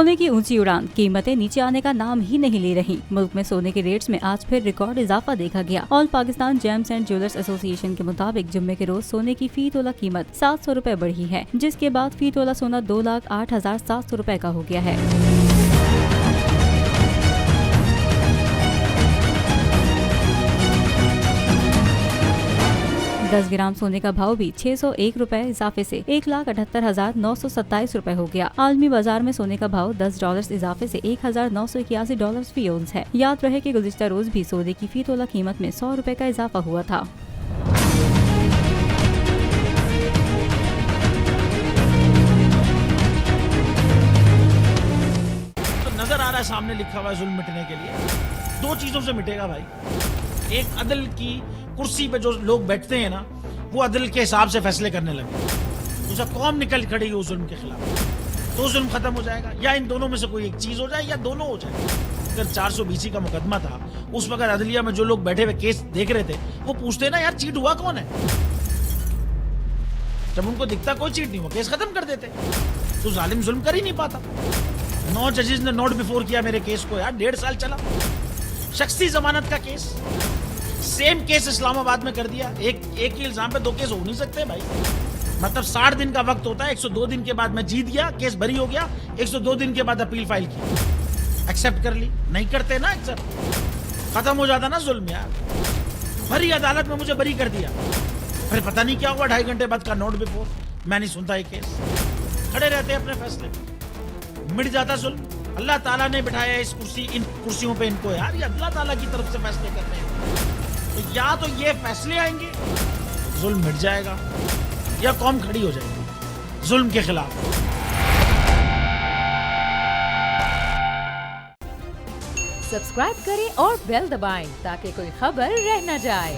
सोने की ऊंची उड़ान, कीमतें नीचे आने का नाम ही नहीं ले रही। मुल्क में सोने के रेट्स में आज फिर रिकॉर्ड इजाफा देखा गया। All Pakistan James and jewellers association के मुताबिक जुम्मे के रोज सोने की फी तोला कीमत 700 रुपए बढ़ी है, जिसके बाद फी तोला सोना 2,08,700 रुपए का हो गया है। 10 ग्राम सोने का भाव भी 601 रुपए इजाफे से 1,78,927 रुपए हो गया। आलमी बाजार में सोने का भाव $10 इजाफे से $1,981 फी औंस है। याद रहे कि गुज़िश्ता रोज भी सोने की फी तोला कीमत में 100 रुपए का इजाफा हुआ था। तो नजर आ रहा है सामने लिखा हुआ है जुल्म मिटने के लिए 2 चीजों से मिटेगा भाई। एक अदल की कुर्सी पे जो लोग बैठते हैं ना, वो अदल के हिसाब से फैसले करने लगे। दूसरा कौम निकल खड़ेगी उस जुल्म के खिलाफ, तो जुल्म खत्म हो जाएगा। या इन दोनों में से कोई एक चीज हो जाए या दोनों हो जाए। अगर 420 का मुकदमा था, उस वक्त अदलिया में जो लोग बैठे हुए केस देख रहे थे, वो पूछते ना यार चीट हुआ कौन है। जब उनको दिखता कोई चीट नहीं हुआ, केस खत्म कर देते। तो जालिम जुल्म कर ही नहीं पाता। 9 जजेस ने नोट बिफोर किया मेरे केस को यार, 1.5 साल चला। शख्सी जमानत का केस, सेम केस इस्लामाबाद में कर दिया। एक ही इल्जाम पे 2 केस हो नहीं सकते भाई। मतलब 60 दिन का वक्त होता है। 102 दिन के बाद मैं जीत गया, केस बरी हो गया। 102 दिन के बाद अपील फाइल की, एक्सेप्ट कर ली। नहीं करते ना एक्सेप्ट, खत्म हो जाता ना जुल्म यार। भरी अदालत में मुझे बरी कर दिया, फिर पता नहीं क्या हुआ 2.5 घंटे बाद का नोट बिफोर। मैं नहीं सुनता ये केस, खड़े रहते अपने फैसले, मिट जाता जुल्म। अल्लाह ताला ने बिठाया इन कुर्सियों पे इनको यार, ये अल्लाह ताला की तरफ से फैसले करते हैं। तो या तो ये फैसले आएंगे, जुल्म मिट जाएगा, या कौम खड़ी हो जाएगी जुल्म के खिलाफ। सब्सक्राइब करें और बेल दबाएं ताकि कोई खबर रह न जाए।